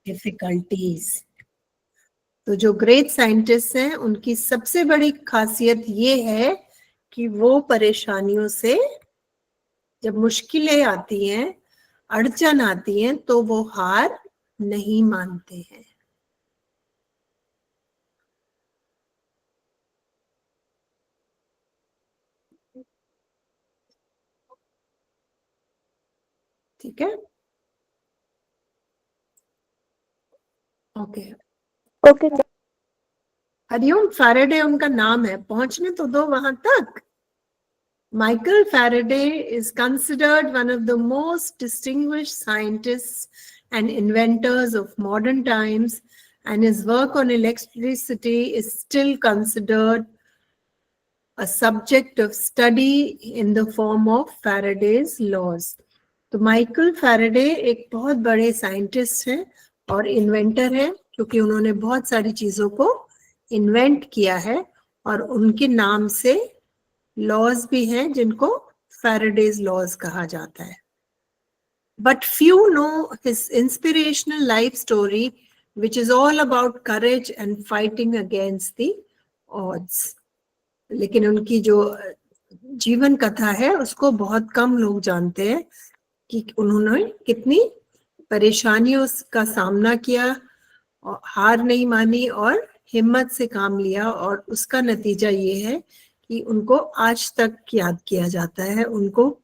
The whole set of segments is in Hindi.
डिफिकल्टीज। तो जो ग्रेट साइंटिस्ट हैं उनकी सबसे बड़ी खासियत ये है कि वो परेशानियों से, जब मुश्किलें आती हैं, अड़चन आती हैं, तो वो हार नहीं मानते हैं। ठीक है, ओके। ओके। हरिओम फैराडे उनका नाम है, पहुंचने तो दो वहां तक। Michael Faraday is considered one of the most distinguished scientists and inventors of modern times, and his work on electricity is still considered a subject of study in the form of Faraday's laws. तो माइकल फैराडे एक बहुत बड़े साइंटिस्ट हैं और इन्वेंटर हैं, क्योंकि उन्होंने बहुत सारी चीजों को इन्वेंट किया है, और उनके नाम से लॉज भी हैं जिनको फैराडेज लॉज कहा जाता है. But few know his inspirational life story, which is all about courage and fighting against the odds. लेकिन उनकी जो जीवन कथा है उसको बहुत कम लोग जानते हैं कि उन्होंने कितनी परेशानियों का सामना किया, हार नहीं मानी और हिम्मत से काम लिया, और उसका नतीजा ये है कि उनको आज तक याद किया जाता है. उनको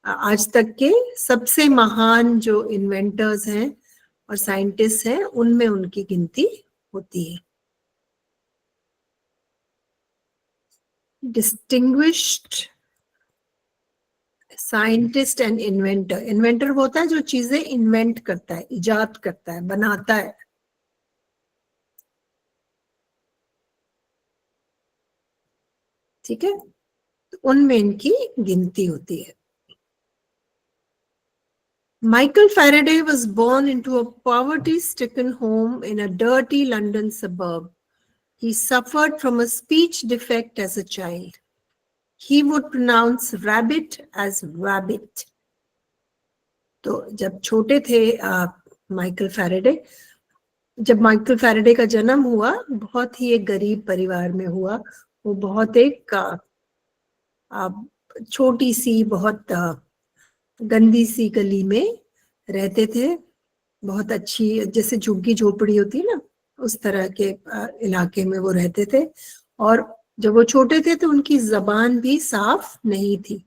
आज तक के सबसे महान जो इन्वेंटर्स हैं और साइंटिस्ट हैं उनमें उनकी गिनती होती है. Distinguished scientist and inventor. Inventor होता है जो चीजें इन्वेंट करता है, इजाद करता है, बनाता है. ठीक है, तो उनमें इनकी गिनती होती है. Michael Faraday was born into a poverty-stricken home in a dirty London suburb. He suffered from a speech defect as a child. He would pronounce rabbit as rabbit. तो जब छोटे थे माइकल फैराडे, जब माइकल फैराडे का जन्म हुआ, बहुत ही एक गरीब परिवार में हुआ. वो बहुत एक छोटी सी, बहुत गंदी सी गली में रहते थे. बहुत अच्छी, जैसे झुग्गी झोपड़ी होती है ना, उस तरह के इलाके में वो रहते थे. और जब वो छोटे थे तो उनकी जबान भी साफ नहीं थी,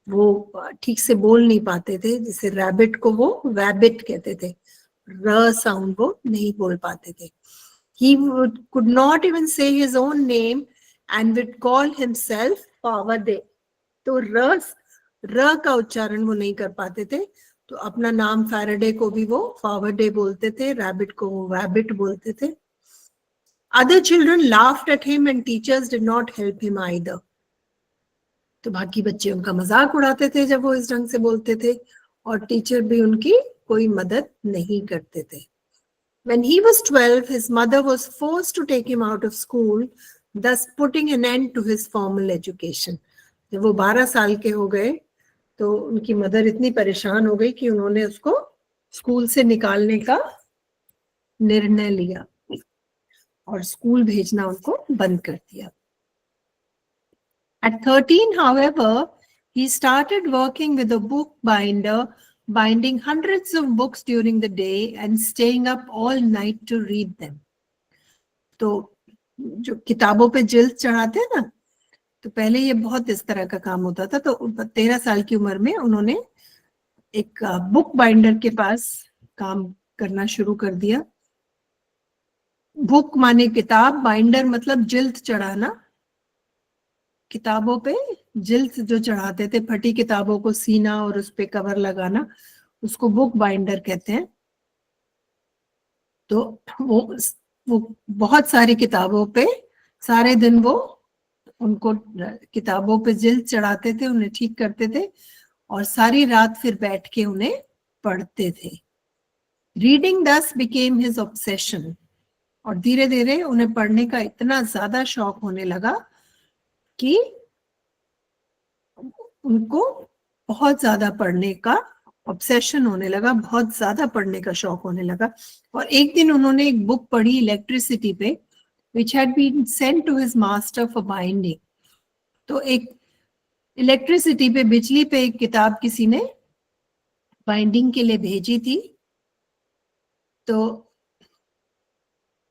वो ठीक से बोल नहीं पाते थे. जैसे रैबिट को वो वैबिट कहते थे, र साउंड वो नहीं बोल पाते थे. He could not even say his own name and would call himself Faraday. तो र का उच्चारण वो नहीं कर पाते थे, तो अपना नाम फैराडे को भी वो फावरडे बोलते थे, रैबिट को वो वैबिट बोलते थे. Other children laughed at him and teachers did not help him either. तो बाकी बच्चे उनका मजाक उड़ाते थे जब वो इस ढंग से बोलते थे, और टीचर भी उनकी कोई मदद नहीं करते थे. When he was 12, his mother was forced to take him out of school, thus putting an end to his formal education. जब वो 12 साल के हो गए तो उनकी मदर इतनी परेशान हो गई कि उन्होंने उसको स्कूल से निकालने का निर्णय लिया और स्कूल भेजना उनको बंद कर दिया. At 13, however, he started working with a bookbinder, binding hundreds of books during the day and staying up all night to read them. तो जो किताबों पे जिल्द चढ़ाते हैं ना, तो पहले ये बहुत इस तरह का काम होता था. तो 13 साल की उम्र में उन्होंने एक बुक बाइंडर के पास काम करना शुरू कर दिया. बुक माने किताब, बाइंडर मतलब जिल्द चढ़ाना. किताबों पे जिल्द जो चढ़ाते थे, फटी किताबों को सीना और उस पे कवर लगाना, उसको बुक बाइंडर कहते हैं. तो वो बहुत सारी किताबों पे सारे दिन वो उनको किताबों पे जिल्द चढ़ाते थे, उन्हें ठीक करते थे और सारी रात फिर बैठ के उन्हें पढ़ते थे. रीडिंग दस बिकेम हिज ऑब्सेशन. और धीरे धीरे उन्हें पढ़ने का इतना ज्यादा शौक होने लगा कि उनको बहुत ज्यादा पढ़ने का ऑब्सेशन होने लगा, बहुत ज्यादा पढ़ने का शौक होने लगा। और एक दिन उन्होंने एक बुक पढ़ी इलेक्ट्रिसिटी पे, which had been sent to his master for binding. तो एक इलेक्ट्रिसिटी पे, बिजली पे एक किताब किसी ने बाइंडिंग के लिए भेजी थी, तो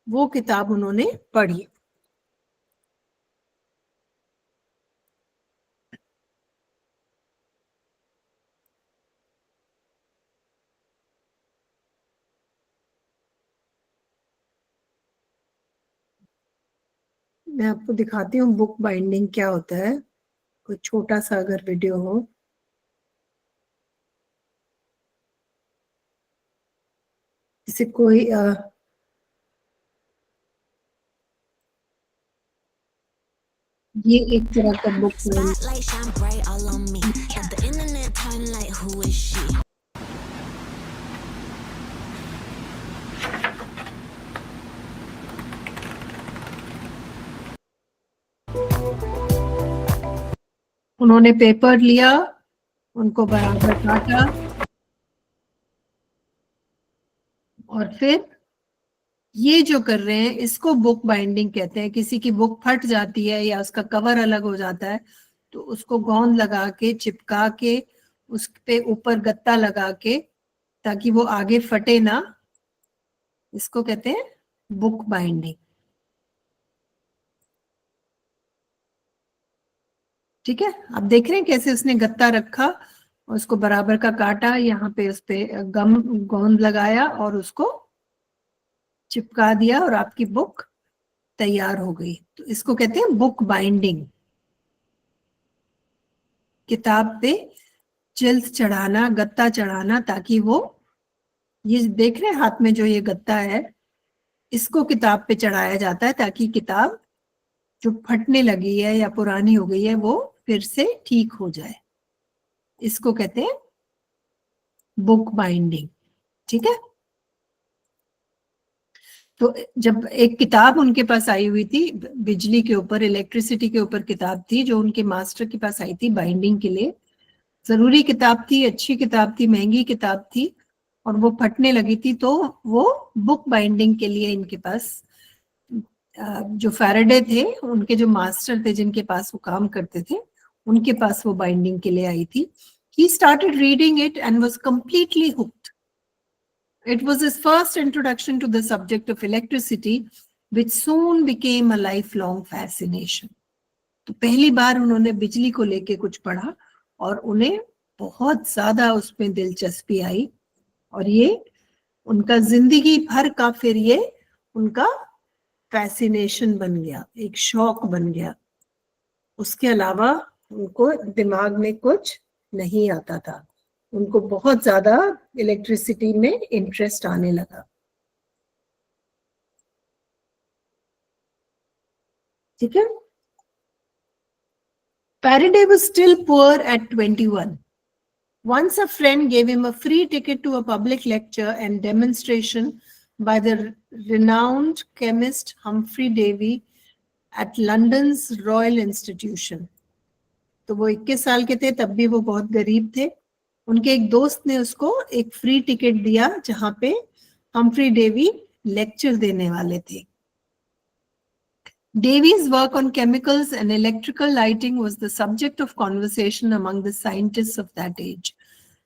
वो किताब उन्होंने पढ़ी। मैं आपको दिखाती हूँ बुक बाइंडिंग क्या होता है, कोई छोटा सा अगर वीडियो हो। जैसे कोई ये एक तरह का बुक उन्होंने पेपर लिया, उनको बराबर काटा और फिर ये जो कर रहे हैं इसको बुक बाइंडिंग कहते हैं। किसी की बुक फट जाती है या उसका कवर अलग हो जाता है तो उसको गोंद लगा के, चिपका के, उस पे ऊपर गत्ता लगा के ताकि वो आगे फटे ना, इसको कहते हैं बुक बाइंडिंग। ठीक है, आप देख रहे हैं कैसे उसने गत्ता रखा और उसको बराबर का काटा, यहाँ पे उस पे गम गोंद लगाया और उसको चिपका दिया और आपकी बुक तैयार हो गई। तो इसको कहते हैं बुक बाइंडिंग। किताब पे जिल्द चढ़ाना, गत्ता चढ़ाना, ताकि वो, ये देख रहे हैं हाथ में जो ये गत्ता है, इसको किताब पे चढ़ाया जाता है ताकि किताब जो फटने लगी है या पुरानी हो गई है वो फिर से ठीक हो जाए। इसको कहते हैं बुक बाइंडिंग। ठीक है, तो जब एक किताब उनके पास आई हुई थी, बिजली के ऊपर, इलेक्ट्रिसिटी के ऊपर किताब थी जो उनके मास्टर के पास आई थी बाइंडिंग के लिए, जरूरी किताब थी, अच्छी किताब थी, महंगी किताब थी, और वो फटने लगी थी, तो वो बुक बाइंडिंग के लिए इनके पास जो फैराडे थे, उनके जो मास्टर थे जिनके पास वो काम करते थे, उनके पास वो बाइंडिंग के लिए आई थी। He started reading it and was completely hooked. It was his first introduction to the subject of electricity, which soon became a lifelong fascination. तो पहली बार उन्होंने बिजली को लेके कुछ पढ़ा और उन्हें बहुत ज्यादा उसमें दिलचस्पी आई, और ये उनका जिंदगी भर का फिर ये उनका फैसिनेशन बन गया, एक शौक बन गया। उसके अलावा उनको दिमाग में कुछ नहीं आता था, उनको बहुत ज्यादा इलेक्ट्रिसिटी में इंटरेस्ट आने लगा। ठीक है, Faraday was still poor at 21. Once a friend gave him a free ticket to a public lecture and demonstration by the renowned chemist Humphrey Davy at London's Royal Institution. तो वो 21 साल के थे, तब भी वो बहुत गरीब थे। उनके एक दोस्त ने उसको एक फ्री टिकट दिया जहां पे हम्फ्री डेवी लेक्चर देने वाले थे। Davy's work on chemicals and electrical lighting was the subject of conversation among the scientists of that age.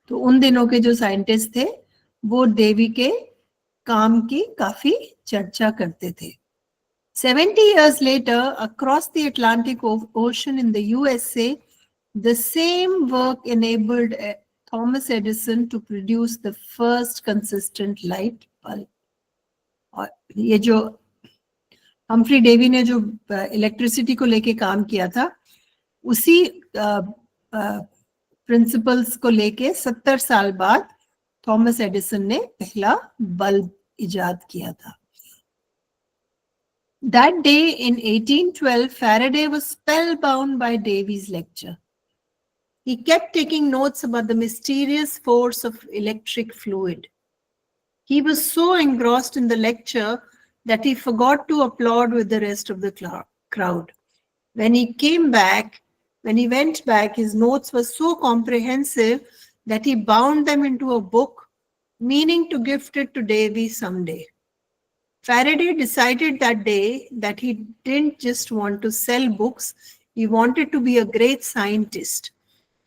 तो उन दिनों के जो साइंटिस्ट थे वो डेवी के काम की काफी चर्चा करते थे। 70 years later, across the Atlantic Ocean in the USA, the same work enabled Thomas Edison to produce the first consistent light bulb. और ये जो हम्फ्री डेवी ने जो इलेक्ट्रिसिटी को लेके काम किया था, उसी प्रिंसिपल्स को लेके 70 साल बाद थॉमस एडिसन ने पहला बल्ब इजाद किया था। That day in 1812, Faraday was spellbound by Davy's lecture. He kept taking notes about the mysterious force of electric fluid. He was so engrossed in the lecture that he forgot to applaud with the rest of the crowd. When he went back, his notes were so comprehensive that he bound them into a book, meaning to gift it to Davy someday. Faraday decided that day that he didn't just want to sell books, he wanted to be a great scientist,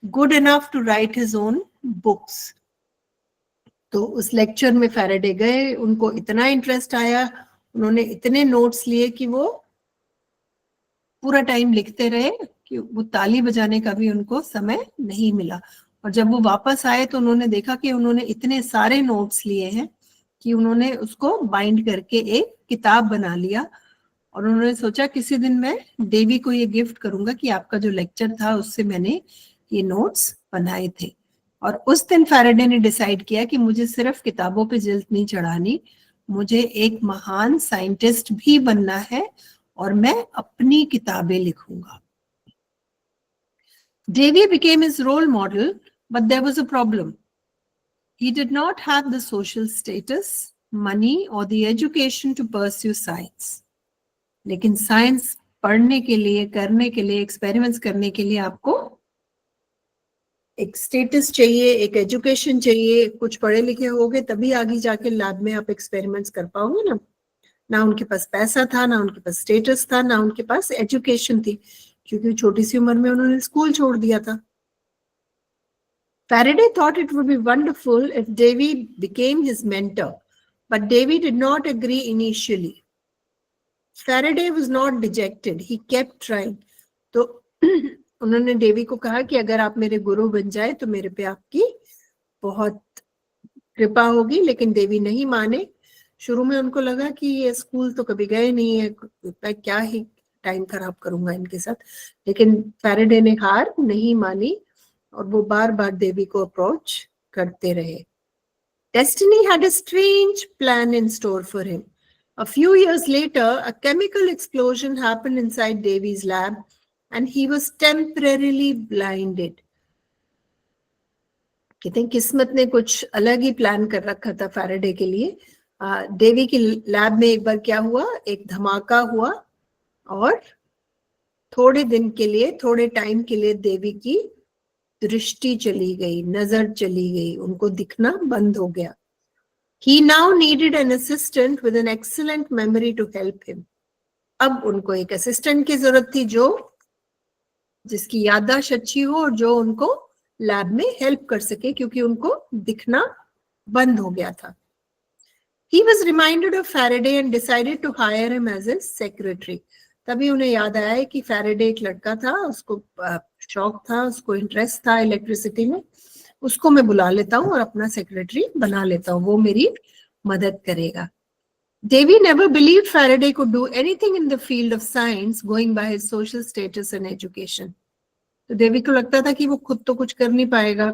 good enough to write his own books. तो उस लेक्चर में फैराडे गए, उनको इतना इंटरेस्ट आया, उन्होंने इतने नोट्स लिए कि वो पूरा टाइम लिखते रहे कि वो ताली बजाने का भी उनको समय नहीं मिला। और जब वो वापस आए तो उन्होंने देखा कि उन्होंने इतने सारे नोट्स लिए हैं कि उन्होंने उसको बाइंड करके एक किताब बना लिया। और उन्होंने सोचा किसी दिन मैं देवी को ये गिफ्ट करूंगा कि आपका जो लेक्चर था उससे मैंने ये नोट्स बनाए थे। और उस दिन फैराडे ने डिसाइड किया कि मुझे सिर्फ किताबों पे जिल्द नहीं चढ़ानी, मुझे एक महान साइंटिस्ट भी बनना है और मैं अपनी किताबें लिखूंगा। Davy became his role model, but there was a problem. He did not have the social status, money, or the education to pursue science. लेकिन साइंस पढ़ने के लिए, करने के लिए, एक्सपेरिमेंट्स करने के लिए आपको एक स्टेटस चाहिए, एक एजुकेशन चाहिए, कुछ पढ़े लिखे होगे तभी आगे जाके लैब में आप एक्सपेरिमेंट्स कर पाओगे ना। ना उनके पास पैसा था, ना उनके पास स्टेटस था, ना उनके पास एजुकेशन थी, क्योंकि छोटी सी उम्र में उन्होंने स्कूल छोड़ दिया था। Faraday thought it would be wonderful if Davy became his mentor, but Davy did not agree initially. Faraday was not dejected, he kept trying. तो उन्होंने डेवी को कहा कि अगर आप मेरे गुरु बन जाए तो मेरे पे आपकी बहुत कृपा होगी, लेकिन देवी नहीं माने। शुरू में उनको लगा कि ये स्कूल तो कभी गए नहीं है, मैं क्या ही टाइम खराब करूंगा इनके साथ, लेकिन फैराडे ने हार नहीं मानी और वो बार बार देवी को अप्रोच करते रहे। Destiny had a strange plan in store for him. A few years later, a chemical explosion happened inside Davy's lab and he was temporarily blinded. कहते हैं किस्मत ने कुछ अलग ही प्लान कर रखा था फैराडे के लिए। देवी की लैब में एक बार क्या हुआ, एक धमाका हुआ और थोड़े दिन के लिए, थोड़े टाइम के लिए देवी की दृष्टि चली गई, नजर चली गई, उनको दिखना बंद हो गया। He now needed an assistant with an excellent memory to help him. अब उनको एक असिस्टेंट की जरूरत थी जो जिसकी याददाश्त अच्छी हो और जो उनको लैब में हेल्प कर सके, क्योंकि उनको दिखना बंद हो गया था। He was reminded of Faraday and decided to hire him as his secretary. तभी उन्हें याद आया कि फैराडे एक लड़का था, उसको शौक था, उसको इंटरेस्ट था इलेक्ट्रिसिटी में, उसको मैं बुला लेता हूँ और अपना सेक्रेटरी बना लेता हूँ, वो मेरी मदद करेगा। Davy never believed Faraday could do anything in the field of science going by his social status and education. तो देवी को लगता था कि वो खुद तो कुछ कर नहीं पाएगा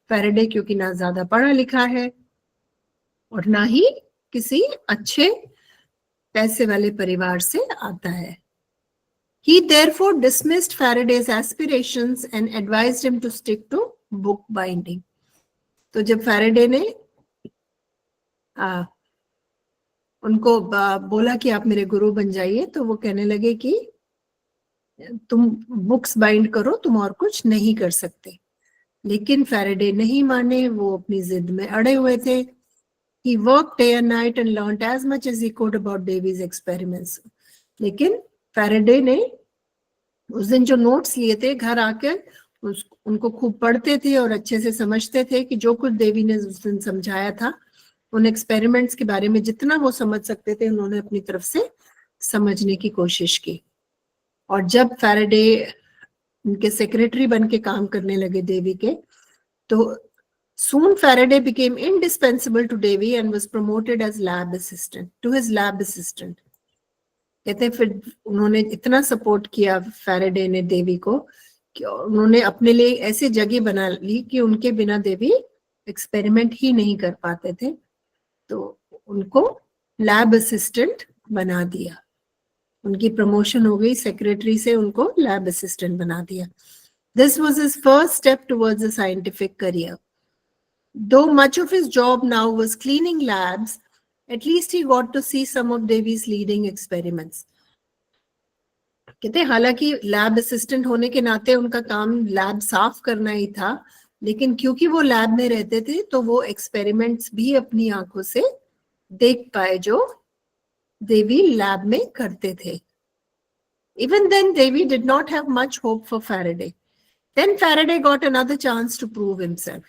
फैराडे, क्योंकि ना ज्यादा पढ़ा लिखा है और ना ही किसी अच्छे पैसे वाले परिवार से आता है। He therefore dismissed Faraday's aspirations and advised him to stick to book binding. तो जब फैराडे ने उनको बोला कि आप मेरे गुरु बन जाइए, तो वो कहने लगे कि तुम बुक्स बाइंड करो, तुम और कुछ नहीं कर सकते। लेकिन फैराडे नहीं माने, वो अपनी जिद में अड़े हुए थे। He worked day and night and learned as much as he could about Davy's experiments. लेकिन फैराडे ने उस दिन जो नोट्स लिए थे घर आकर उनको खूब पढ़ते थे और अच्छे से समझते थे कि जो कुछ देवी ने उस दिन समझाया था, उन एक्सपेरिमेंट्स के बारे में जितना वो समझ सकते थे उन्होंने अपनी तरफ से समझने की कोशिश की। और जब फैराडे उनके सेक्रेटरी बन के काम करने लगे देवी के, तो soon Faraday became indispensable to Davy and was promoted as lab assistant to his lab assistant. कहते फिर उन्होंने इतना सपोर्ट किया फैराडे ने देवी को कि उन्होंने अपने लिए ऐसी जगह बना ली कि उनके बिना देवी एक्सपेरिमेंट ही नहीं कर पाते थे, तो उनको लैब असिस्टेंट बना दिया। उनकी प्रमोशन हो गई, सेक्रेटरी से उनको लैब असिस्टेंट बना दिया। This was his first step towards a scientific career. Though much of his job now was cleaning labs, at least he got to see some of Davy's leading experiments. कहते हालांकि लैब असिस्टेंट होने के नाते उनका काम लैब साफ करना ही था, लेकिन क्योंकि वो लैब में रहते थे तो वो एक्सपेरिमेंट्स भी अपनी आंखों से देख पाए जो देवी लैब में करते थे. Even then, Davy did not have much hope for Faraday. Then Faraday got another chance to prove himself.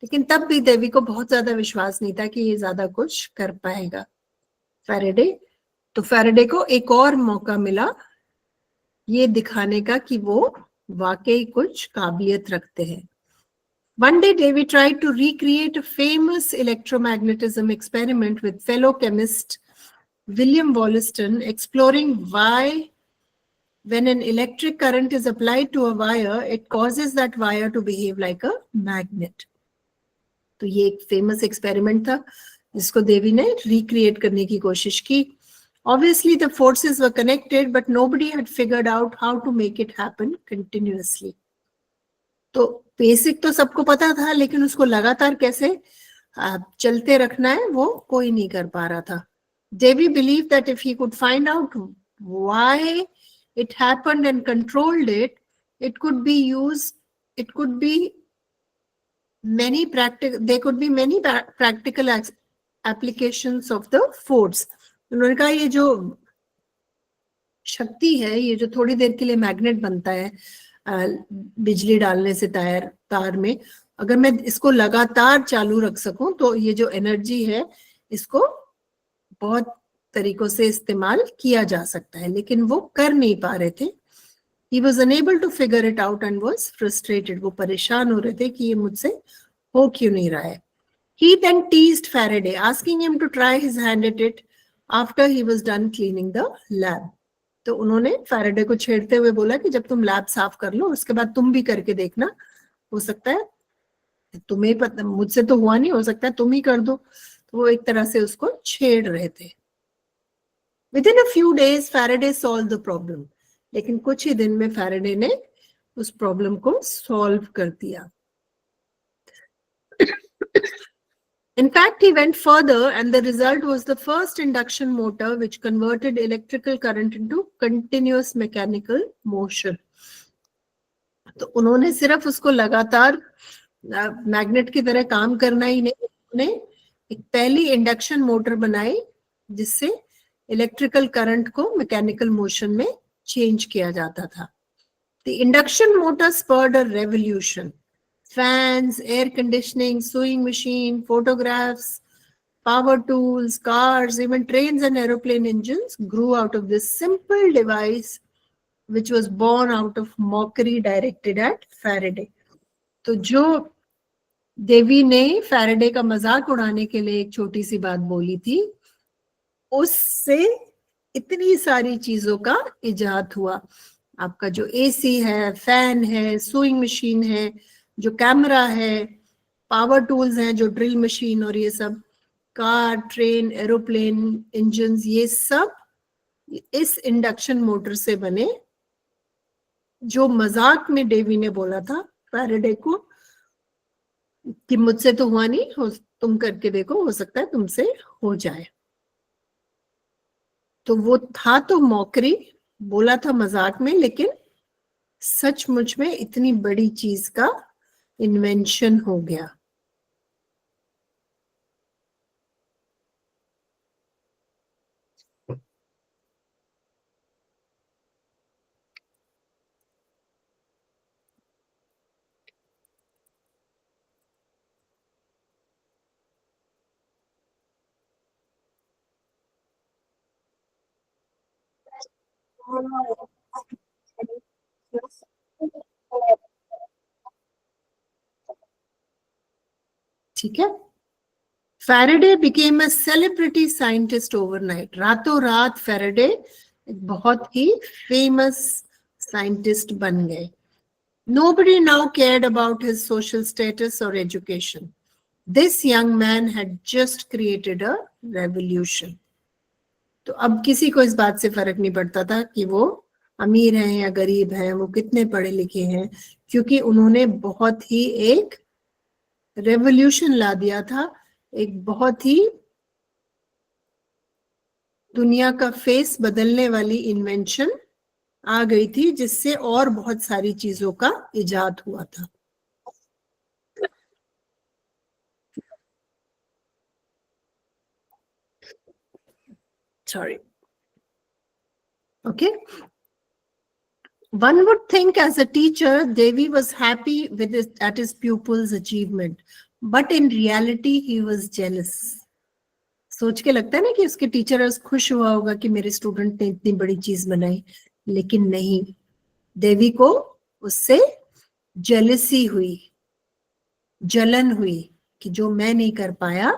लेकिन तब भी देवी को बहुत ज्यादा विश्वास नहीं था कि ये ज्यादा कुछ कर पाएगा फैराडे. तो फैराडे को एक और मौका मिला ये दिखाने का कि वो वाकई कुछ काबिलियत रखते हैं. One day, Davy tried to recreate a famous electromagnetism experiment with fellow chemist William Wollaston, exploring why when an electric current is applied to a wire, it causes that wire to behave like a magnet. तो ये एक फेमस एक्सपेरिमेंट था जिसको देवी ने रिक्रिएट करने की कोशिश की. Obviously, the forces were connected, but nobody had figured out how to make it happen continuously. तो बेसिक तो सबको पता था, लेकिन उसको लगातार कैसे चलते रखना है वो कोई नहीं कर पा रहा था. Davy believed that if he could find out why it happened and controlled it, it could be used, it could be many there could be many practical applications of the force. उन्होंने कहा ये जो शक्ति है, ये जो थोड़ी देर के लिए मैग्नेट बनता है बिजली डालने से तार में, अगर मैं इसको लगातार चालू रख सकूं तो ये जो एनर्जी है इसको बहुत तरीकों से इस्तेमाल किया जा सकता है. लेकिन वो कर नहीं पा रहे थे. He was unable to figure it out and was frustrated. वो परेशान हो रहे थे कि ये मुझसे हो क्यों नहीं रहा है. He then teased Faraday, asking him to try his hand at it after he was done cleaning the lab. तो उन्होंने फैराडे को छेड़ते हुए बोला कि जब तुम लैब साफ कर लो उसके बाद तुम भी करके देखना, हो सकता है तुम्हें पता, मुझसे तो हुआ नहीं, हो सकता है तुम ही कर दो. तो वो एक तरह से उसको छेड़ रहे थे. Within a few days, Faraday solved the problem. लेकिन कुछ ही दिन में फैराडे ने उस प्रॉब्लम को सॉल्व कर दिया. In fact, he went further, and the result was the first induction motor which converted electrical current into continuous mechanical motion. तो उन्होंने सिर्फ उसको लगातार मैग्नेट की तरह काम करना ही नहीं, उन्होंने एक पहली इंडक्शन मोटर बनाई जिससे इलेक्ट्रिकल करंट को मैकेनिकल मोशन में चेंज किया जाता था. The induction motor spurred a revolution. Fans, air conditioning, sewing machine, photographs, power tools, cars, even trains and aeroplane engines grew out of this simple device which was born out of mockery directed at Faraday. तो जो देवी ने फैराडे का मजाक उड़ाने के लिए एक छोटी सी बात बोली थी, उससे इतनी सारी चीजों का इजाद हुआ. आपका जो एसी है, फैन है, सूइंग मशीन है, जो कैमरा है, पावर टूल्स हैं, जो ड्रिल मशीन और ये सब, कार, ट्रेन, एरोप्लेन, इंजन, ये सब इस इंडक्शन मोटर से बने जो मजाक में देवी ने बोला था फैराडे को कि मुझसे तो हुआ नहीं, तुम करके देखो, हो सकता है तुमसे हो जाए. तो वो था तो मॉकरी, बोला था मजाक में, लेकिन सचमुच में इतनी बड़ी चीज का इन्वेंशन हो गया. ठीक है. Faraday became a celebrity scientist overnight. रातों रात फैराडे एक बहुत ही फेमस साइंटिस्ट बन गए. Nobody now cared about his social status or education. This young man had just created a revolution. तो अब किसी को इस बात से फर्क नहीं पड़ता था कि वो अमीर हैं या गरीब हैं, वो कितने पढ़े लिखे हैं, क्योंकि उन्होंने बहुत ही एक रेवोल्यूशन ला दिया था. एक बहुत ही दुनिया का फेस बदलने वाली इन्वेंशन आ गई थी जिससे और बहुत सारी चीजों का इजाद हुआ था. Sorry. Okay. One would think as a teacher, Devi was happy with at his pupil's achievement, but in reality, he was jealous. सोच के लगता है ना कि उसके टीचर खुश हुआ होगा कि मेरे स्टूडेंट ने इतनी बड़ी चीज बनाई, लेकिन नहीं, देवी को उससे जेलसी हुई, जलन हुई कि जो मैं नहीं कर पाया,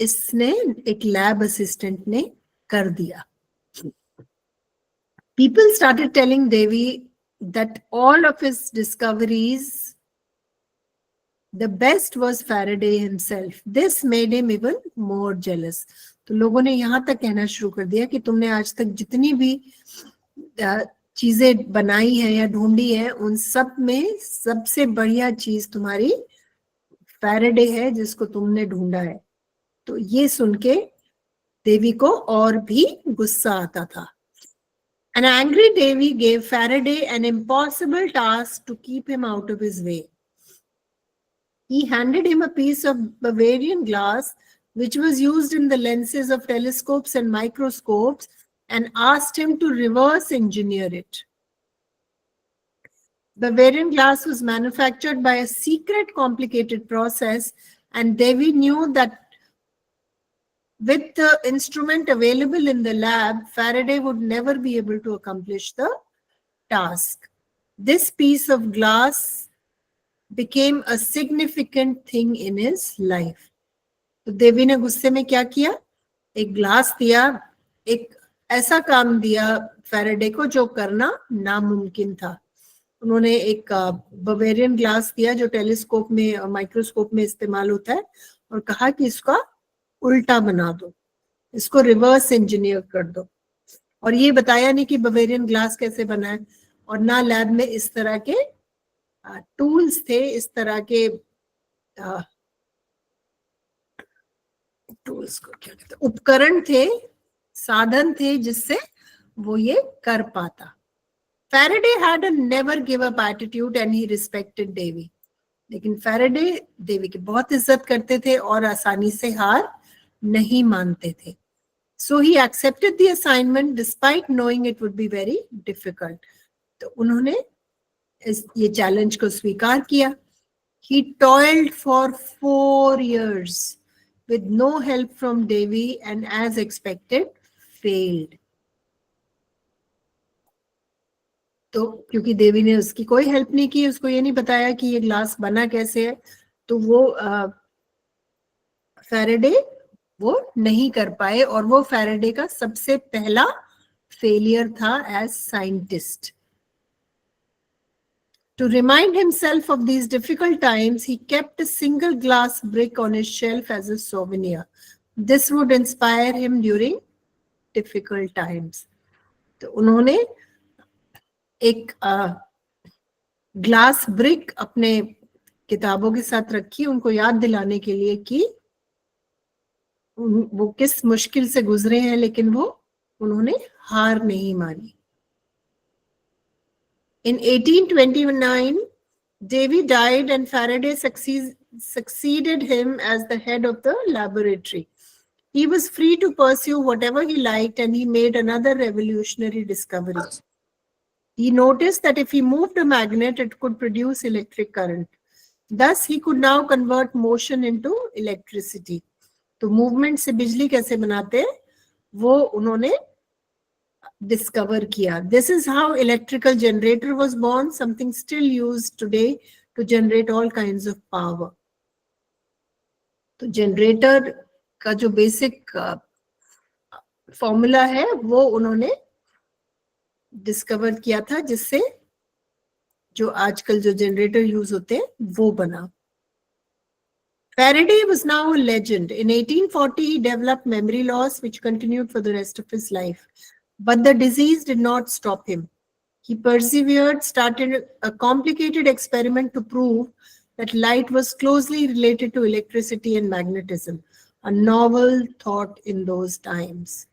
इसने एक लैब असिस्टेंट ने कर दिया. People started telling Devi that all of his discoveries, the best was Faraday himself. This made him even more jealous. तो लोगों ने यहाँ तक कहना शुरू कर दिया कि तुमने आज तक जितनी भी चीजें बनाई है या ढूंढी है, उन सब में सबसे बढ़िया चीज तुम्हारी फैराडे है जिसको तुमने ढूंढा है. तो ये सुन के देवी को और भी गुस्सा आता था. An angry Devi gave Faraday an impossible task to keep him out of his way. He handed him a piece of Bavarian glass which was used in the lenses of telescopes and microscopes and asked him to reverse engineer it. Bavarian glass was manufactured by a secret, complicated process, and Devi knew that with the instrument available in the lab, Faraday would never be able to accomplish the task. This piece of glass became a significant thing in his life. तो देवी ने गुस्से में क्या किया, एक ग्लास दिया, एक ऐसा काम दिया फैराडे को जो करना नामुमकिन था. उन्होंने एक बवेरियन ग्लास दिया जो टेलीस्कोप में और माइक्रोस्कोप में इस्तेमाल होता है, और कहा कि इसका उल्टा बना दो, इसको रिवर्स इंजीनियर कर दो. और ये बताया नहीं कि बवेरियन ग्लास कैसे बना है, और ना लैब में इस तरह के टूल्स थे, इस तरह के टूल्स को क्या कहते हैं, उपकरण थे, साधन थे जिससे वो ये कर पाता. Faraday had a never give up attitude and he respected Devi. लेकिन फैराडे देवी की बहुत इज्जत करते थे और आसानी से हार नहीं मानते थे. So he accepted the assignment despite knowing it would be very difficult. तो उन्होंने ये चैलेंज को स्वीकार किया. He toiled for 4 years with no help from Devi and as expected failed. तो क्योंकि देवी ने उसकी कोई हेल्प नहीं की, उसको ये नहीं बताया कि ये ग्लास बना कैसे है, तो वो फैराडे वो नहीं कर पाए, और वो फैराडे का सबसे पहला फेलियर था as scientist. To remind himself of these difficult times, he kept a single glass brick on his shelf as a souvenir. This would inspire him during difficult times. तो उन्होंने एक ग्लास ब्रिक अपने किताबों के साथ रखी, उनको याद दिलाने के लिए कि वो किस मुश्किल से गुजरे हैं, लेकिन वो उन्होंने हार नहीं मानी. In 1829, Davy died and Faraday succeeded him as the head of the laboratory. He was free to pursue whatever he liked, and he made another revolutionary discovery. He noticed that if he moved a magnet, it could produce electric current. Thus, he could now convert motion into electricity. तो मूवमेंट से बिजली कैसे बनाते हैं वो उन्होंने डिस्कवर किया. This is how electrical generator was born, something still used today to generate all kinds of power. तो जनरेटर का जो बेसिक फॉर्मूला है वो उन्होंने डिस्कवर किया था, जिससे जो आजकल जो जनरेटर यूज होते हैं वो बना. Faraday was now a legend. In 1840, he developed memory loss, which continued for the rest of his life. But the disease did not stop him. He persevered, started a complicated experiment to prove that light was closely related to electricity and magnetism, a novel thought in those times.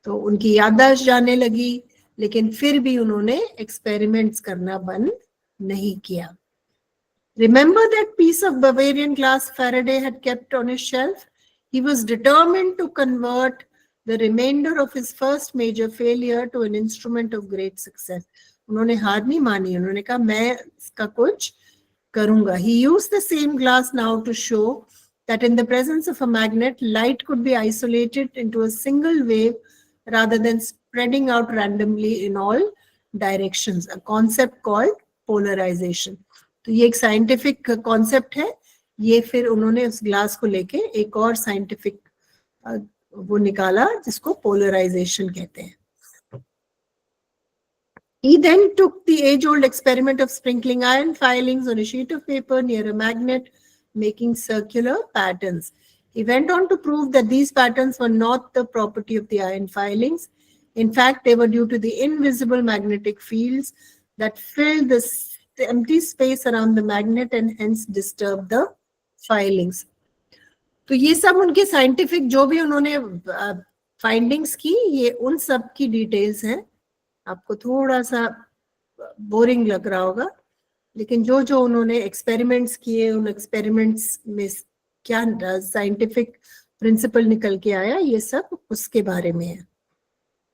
तो उनकी याददाश्त जाने लगी, लेकिन फिर भी उन्होंने एक्सपेरिमेंट्स करना बंद नहीं किया. Remember that piece of Bavarian glass Faraday had kept on his shelf? He was determined to convert the remainder of his first major failure to an instrument of great success. उन्होंने हार नहीं मानी, उन्होंने कहा मैं इसका कुछ करूंगा. He used the same glass now to show that in the presence of a magnet, light could be isolated into a single wave rather than spreading out randomly in all directions, a concept called polarization. तो ये एक साइंटिफिक कॉन्सेप्ट है. ये फिर उन्होंने उस ग्लास को लेके एक और साइंटिफिक वो निकाला जिसको पोलराइजेशन कहते हैं. He then took the age-old experiment of sprinkling iron filings on a sheet of paper near a magnet, making circular patterns. He went on to prove that these patterns were not the property of the iron filings. In fact, they were due to the invisible magnetic fields that filled the empty space around the magnet and hence disturbed the filings. तो ये सब उनके साइंटिफिक जो भी उन्होंने फाइंडिंग्स की, ये उन सब की डिटेल्स हैं. आपको थोड़ा सा बोरिंग लग रहा होगा, लेकिन जो जो उन्होंने एक्सपेरिमेंट्स किए, उन एक्सपेरिमेंट्स में क्या साइंटिफिक प्रिंसिपल निकल के आया, ये सब उसके बारे में है.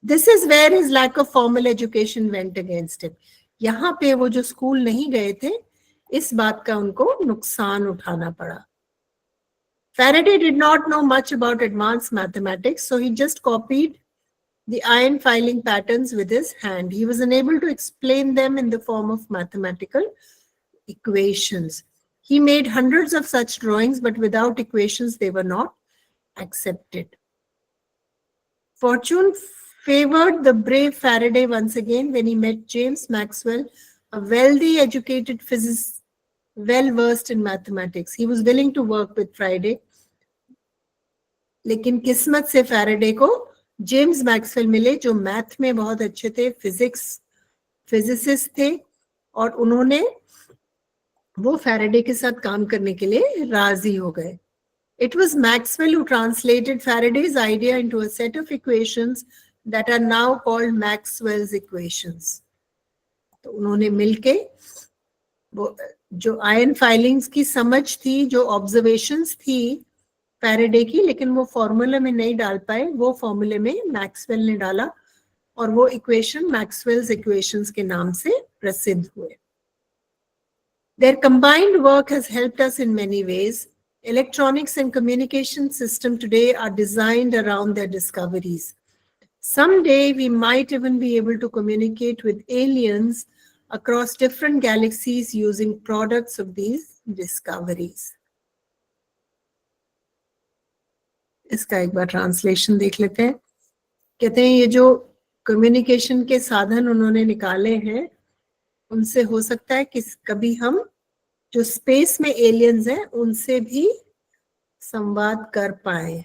This is where his lack of formal education went against him. यहाँ पे वो जो स्कूल नहीं गए थे, इस बात का उनको नुकसान उठाना पड़ा. Faraday did not know much about advanced mathematics, so he just copied the iron filing patterns with his hand. He was unable to explain them in the form of mathematical equations. He made hundreds of such drawings, but without equations, they were not accepted. Fortune favored the brave Faraday once again when he met James Maxwell, a wealthy, educated physicist, well-versed in mathematics. He was willing to work with Faraday. लेकिन किस्मत से फैराडे को जेम्स मैक्सवेल मिले, जो मैथ में बहुत अच्छे थे, फिजिसिस्ट थे, और उन्होंने वो फैराडे के साथ काम करने के लिए राजी हो गए. It was Maxwell who translated Faraday's idea into a set of equations that are now called Maxwell's equations. तो उन्होंने मिलके वो जो आयन फाइलिंग्स की समझ थी, जो ऑब्जर्वेशंस थी फैराडे की, लेकिन वो फॉर्मूला में नहीं डाल पाए, वो फॉर्मूले में मैक्सवेल ने डाला और वो इक्वेशन मैक्सवेल्स इक्वेशंस के नाम से प्रसिद्ध हुए. Their combined work has helped us in many ways. Electronics and communication systems today are designed around their discoveries. Someday we might even be able to communicate with aliens across different galaxies using products of these discoveries. इसका एक बार ट्रांसलेशन देख लेते हैं. कहते हैं ये जो कम्युनिकेशन के साधन उन्होंने निकाले हैं, उनसे हो सकता है कि कभी हम जो स्पेस में एलियंस हैं उनसे भी संवाद कर पाए.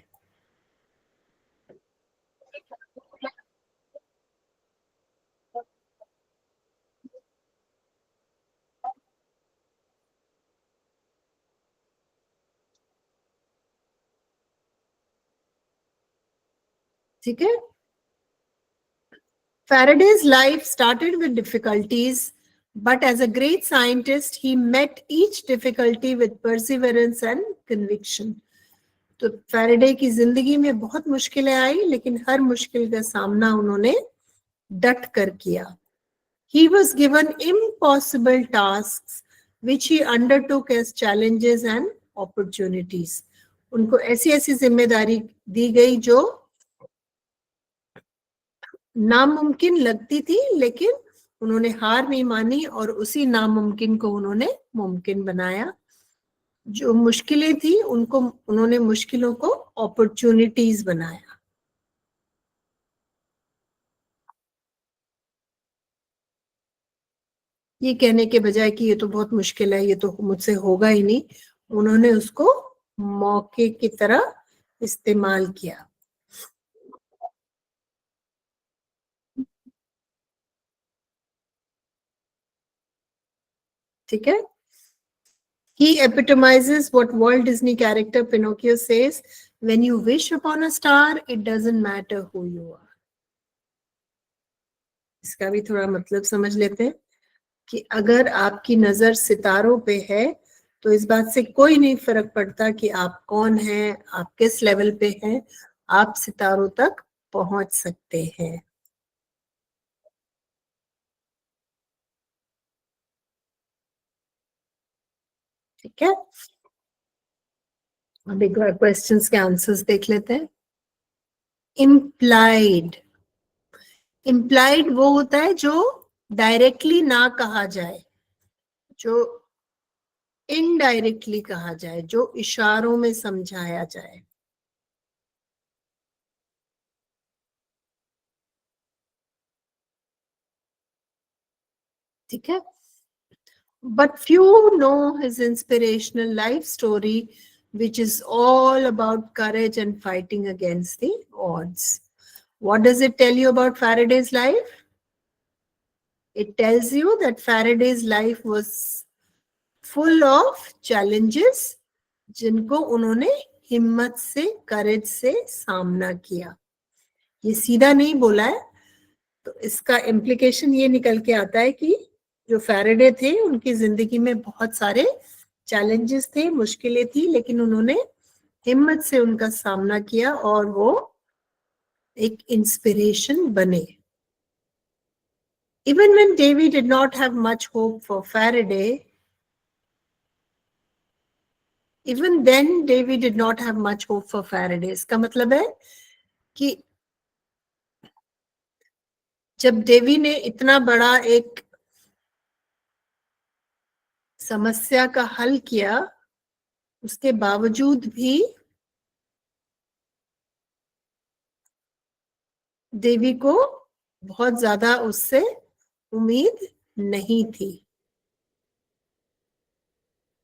ठीक है. Faraday's life started with difficulties, but as a great scientist, he met each difficulty with perseverance and conviction. तो फैराडे की जिंदगी में बहुत मुश्किलें आई, लेकिन हर मुश्किल का सामना उन्होंने डट कर किया. He was given impossible tasks, which he undertook as challenges and opportunities. उनको ऐसी ऐसी जिम्मेदारी दी गई जो नामुमकिन लगती थी, लेकिन उन्होंने हार नहीं मानी और उसी नामुमकिन को उन्होंने मुमकिन बनाया. जो मुश्किलें थी उनको उन्होंने मुश्किलों को अपॉर्चुनिटीज बनाया. ये कहने के बजाय कि ये तो बहुत मुश्किल है, ये तो मुझसे होगा ही नहीं, उन्होंने उसको मौके की तरह इस्तेमाल किया. ठीक है. He epitomizes what Walt Disney character Pinocchio says, when you wish upon a star, it doesn't matter who you are. इसका भी थोड़ा मतलब समझ लेते हैं कि अगर आपकी नजर सितारों पे है तो इस बात से कोई नहीं फर्क पड़ता कि आप कौन हैं, आप किस लेवल पे हैं, आप सितारों तक पहुंच सकते हैं। ठीक है, अब एक बार क्वेश्चंस के आंसर्स देख लेते हैं। इम्प्लाइड, इम्प्लाइड वो होता है जो डायरेक्टली ना कहा जाए, जो इनडायरेक्टली कहा जाए, जो इशारों में समझाया जाए। ठीक है, but few know his inspirational life story, which is all about courage and fighting against the odds. What does it tell you about Faraday's life? It tells you that Faraday's life was full of challenges, जिनको उन्होंने हिम्मत से, करेज से सामना किया। ये सीधा नहीं बोला है, तो इसका इम्प्लीकेशन ये निकल के आता है कि जो फैराडे थे उनकी जिंदगी में बहुत सारे चैलेंजेस थे, मुश्किलें थी, लेकिन उन्होंने हिम्मत से उनका सामना किया और वो एक इंस्पिरेशन बने। Even when Davy did not have much hope for Faraday, even then Davy did not have much hope for Faraday. इसका मतलब है कि जब देवी ने इतना बड़ा एक समस्या का हल किया, उसके बावजूद भी देवी को बहुत ज्यादा उससे उम्मीद नहीं थी,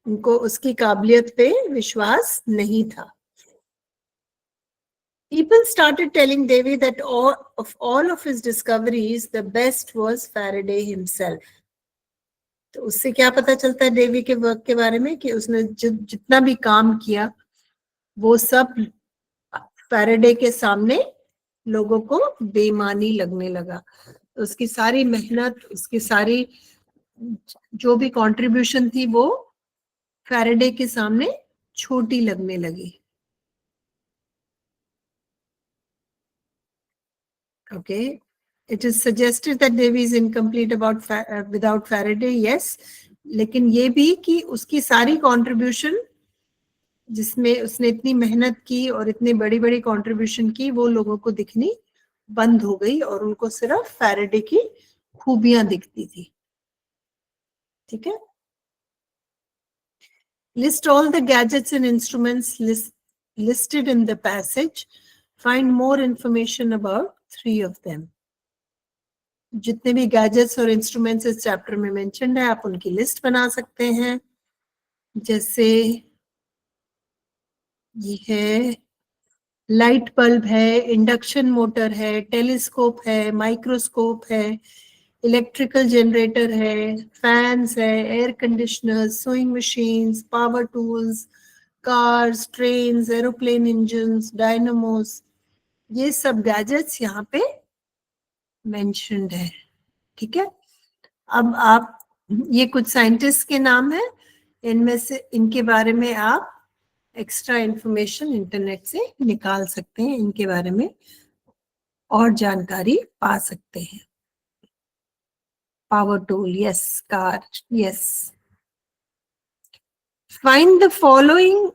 उनको उसकी काबिलियत पे विश्वास नहीं था। People started telling Davy that all of his discoveries, the best was Faraday himself. तो उससे क्या पता चलता है देवी के वर्क के बारे में कि उसने जितना भी काम किया वो सब फैराडे के सामने लोगों को बेमानी लगने लगा। उसकी सारी मेहनत, उसकी सारी जो भी कंट्रीब्यूशन थी वो फैराडे के सामने छोटी लगने लगी। Okay, it is suggested that Davy is incomplete without Faraday. Yes, लेकिन ये भी कि उसकी सारी कंट्रीब्यूशन जिसमें उसने इतनी मेहनत की और इतनी बड़ी बड़ी कंट्रीब्यूशन की, वो लोगों को दिखनी बंद हो गई और उनको सिर्फ फैराडे की खूबियां दिखती थी। ठीक है, list all the gadgets and instruments listed in the passage. Find more information about 3 of them. जितने भी गैजेट्स और इंस्ट्रूमेंट्स इस चैप्टर में मेंशन्ड है, आप उनकी लिस्ट बना सकते हैं। जैसे ये है लाइट बल्ब है, इंडक्शन मोटर है, टेलीस्कोप है, माइक्रोस्कोप है, इलेक्ट्रिकल जनरेटर है, फैंस है, air conditioner, sewing machines, power tools, cars, trains, aeroplane engines, dynamos, ये सब गैजेट्स यहाँ पे मेंशन्ड है। ठीक है, अब आप, ये कुछ साइंटिस्ट के नाम है, इनमें से इनके बारे में आप एक्स्ट्रा इंफॉर्मेशन इंटरनेट से निकाल सकते हैं, इनके बारे में और जानकारी पा सकते हैं। Power tool, yes, car, yes. Find the following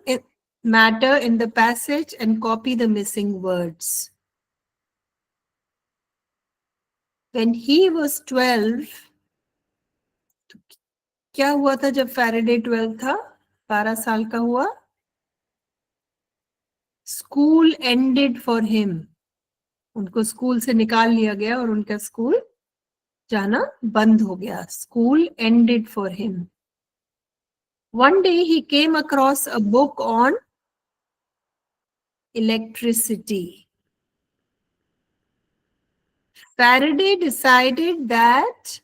matter in the passage and copy the missing words. When he was 12, क्या हुआ था जब फैराडे 12 था, 12 साल का हुआ? स्कूल एंडेड फॉर हिम, उनको स्कूल से निकाल लिया गया और उनका स्कूल जाना बंद हो गया। School ended for him. One day he came across a book on electricity. Faraday decided that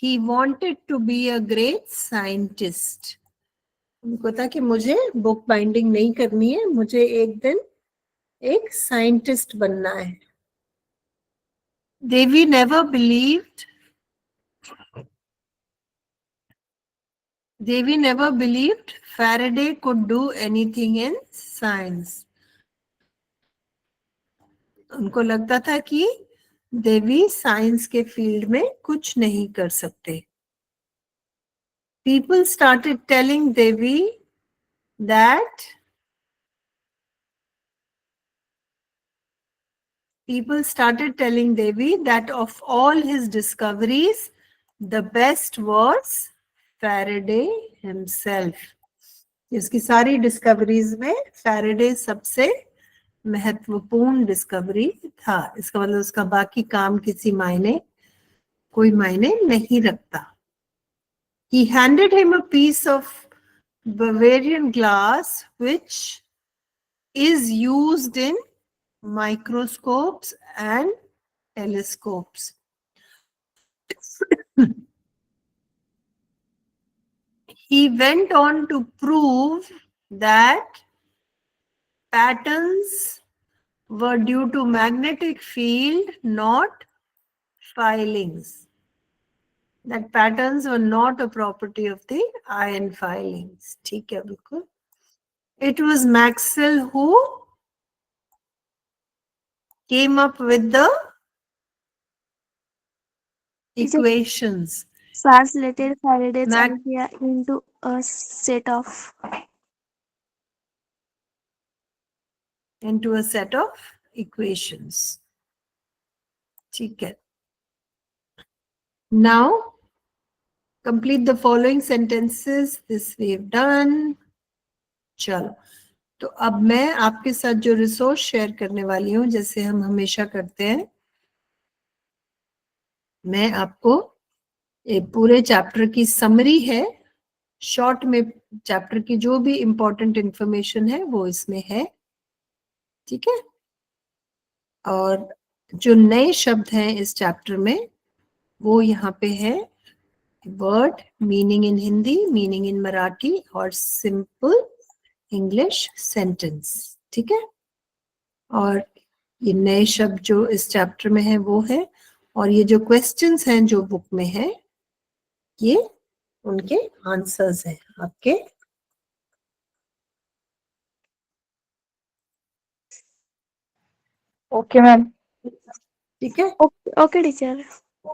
he wanted to be a great scientist. उनको था कि मुझे बुक बाइंडिंग नहीं करनी है, मुझे एक दिन एक साइंटिस्ट बनना है। Davy never believed Faraday could do anything in science. उनको लगता था कि देवी साइंस के फील्ड में कुछ नहीं कर सकते. People started telling Devi that of all his discoveries, the best was Faraday himself. इसकी सारी डिस्कवरीज में फैराडे सबसे महत्वपूर्ण डिस्कवरी था. इसका मतलब उसका बाकी काम कोई मायने नहीं रखता. He handed him a piece of Bavarian glass which is used in microscopes and telescopes. He went on to prove that patterns were due to magnetic field, not filings. That patterns were not a property of the iron filings. ठीक है बिल्कुल. It was Maxwell who came up with the equations. Translated Faraday's idea into a set of equations. ठीक है. Now, complete the following sentences. This we've done. चलो, तो अब मैं आपके साथ जो रिसोर्स शेयर करने वाली हूँ, जैसे हम हमेशा करते हैं, मैं आपको एक पूरे चैप्टर की समरी है, शॉर्ट में चैप्टर की जो भी इंपॉर्टेंट इंफॉर्मेशन है वो इसमें है. ठीक है. और जो नए शब्द हैं इस चैप्टर में वो यहाँ पे है. Word, meaning in Hindi, meaning in Marathi और सिंपल इंग्लिश सेंटेंस. ठीक है. और ये नए शब्द जो इस चैप्टर में है वो है, और ये जो क्वेश्चंस हैं जो बुक में है ये उनके आंसर्स हैं आपके. Okay ma'am. ठीक है. Okay teacher.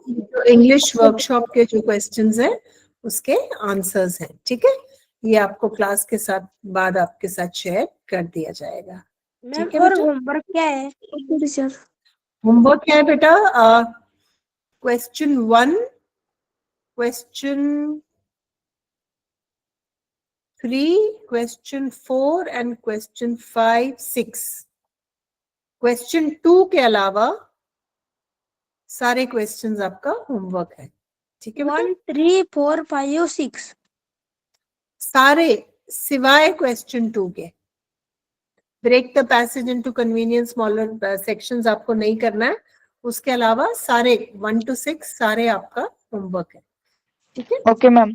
जो इंग्लिश वर्कशॉप के जो क्वेश्चंस हैं उसके आंसर्स हैं. ठीक है. ये आपको क्लास के साथ बाद आपके साथ शेयर कर दिया जाएगा. ठीक है. और होमवर्क क्या है? Okay teacher. होमवर्क क्या है बेटा? Question 1, question 3, question 4 and question 5, 6. Question 2 के अलावा सारे क्वेश्चंस आपका होमवर्क है. ठीक है. 1, 3, 4, 5, 6 सारे सिवाय क्वेश्चन 2 के. Break the passage into convenient smaller sections आपको नहीं करना है. उसके अलावा सारे 1 to 6 सारे आपका होमवर्क है. ठीक है. Okay ma'am.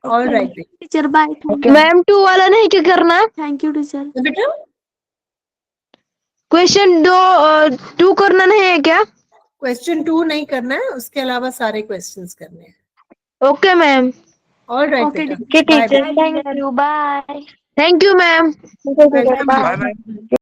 All right teacher. Bye. Ma'am 2 वाला नहीं क्या करना है? Thank you teacher. बेटा. क्वेश्चन 2 करना नहीं है क्या? क्वेश्चन 2 नहीं करना है, उसके अलावा सारे क्वेश्चंस करने हैं. Okay ma'am. All right okay बेटा. Teacher. Thank you. Bye. Thank you ma'am. Welcome. Bye.